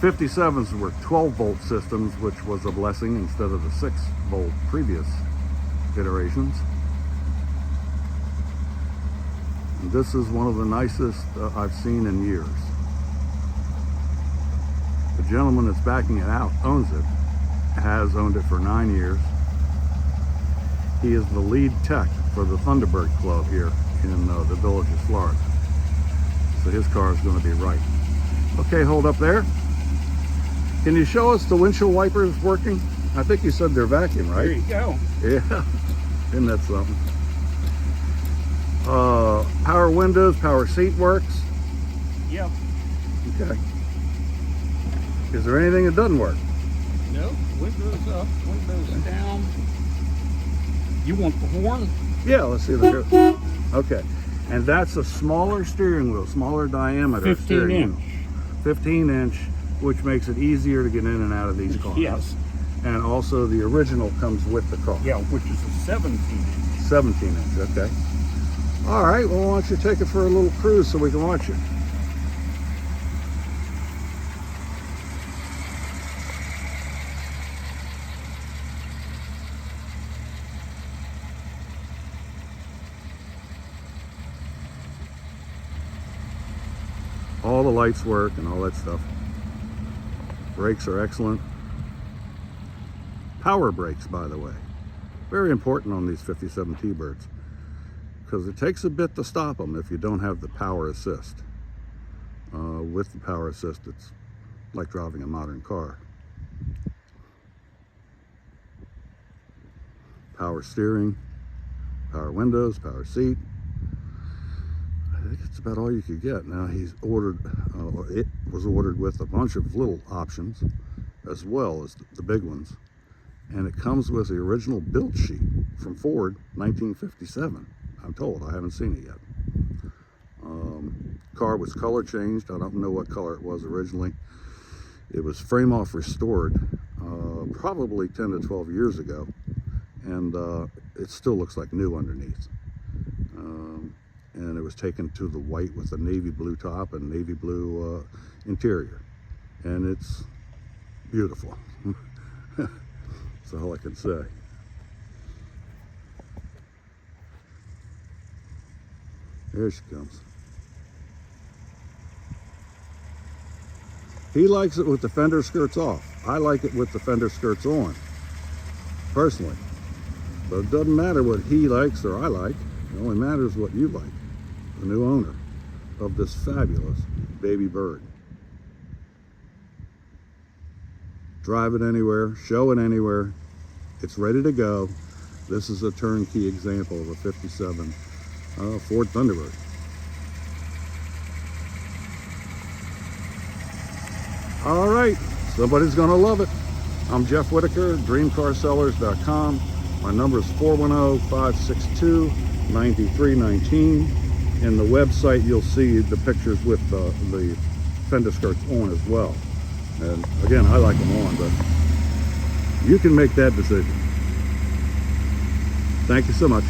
57s were 12-volt systems, which was a blessing instead of the 6-volt previous iterations. And this is one of the nicest I've seen in years. The gentleman that's backing it out owns it, has owned it for 9 years. He is the lead tech for the Thunderbird Club here in the Villages, Florida. So his car is going to be right. Okay, hold up there. Can you show us the windshield wipers working? I think you said they're vacuum, right? There you go. Yeah, isn't that something? Power windows, power seat works. Yep. Okay. Is there anything that doesn't work? No, windows up, windows down. You want the horn? Yeah, let's see the here. Okay, and that's a smaller steering wheel, smaller diameter 15 steering inch. wheel. 15 inch, which makes it easier to get in and out of these cars. Yes. And also the original comes with the car. Yeah, which is a 17 inch. 17 inch, okay. All right, well, why don't you take it for a little cruise so we can watch it. All the lights work and all that stuff. Brakes are excellent. Power brakes, by the way. Very important on these 57 T-Birds, because it takes a bit to stop them if you don't have the power assist. With the power assist, it's like driving a modern car. Power steering, power windows, power seat. I think it's about all you could get. Now he's ordered, it was ordered with a bunch of little options as well as the big ones. And it comes with the original build sheet from Ford, 1957. I'm told, I haven't seen it yet. Car was color changed. I don't know what color it was originally. It was frame off restored probably 10 to 12 years ago. And it still looks like new underneath. And it was taken to the white with a navy blue top and navy blue interior. And it's beautiful. That's all I can say. There she comes. He likes it with the fender skirts off. I like it with the fender skirts on, personally. But it doesn't matter what he likes or I like. It only matters what you like, the new owner of this fabulous baby bird. Drive it anywhere, show it anywhere. It's ready to go. This is a turnkey example of a 57 Ford Thunderbird. All right, somebody's gonna love it. I'm Jeff Whitaker, DreamCarSellers.com. My number is 410-562-9319. In the website, you'll see the pictures with the fender skirts on as well. And again, I like them on, but you can make that decision. Thank you so much.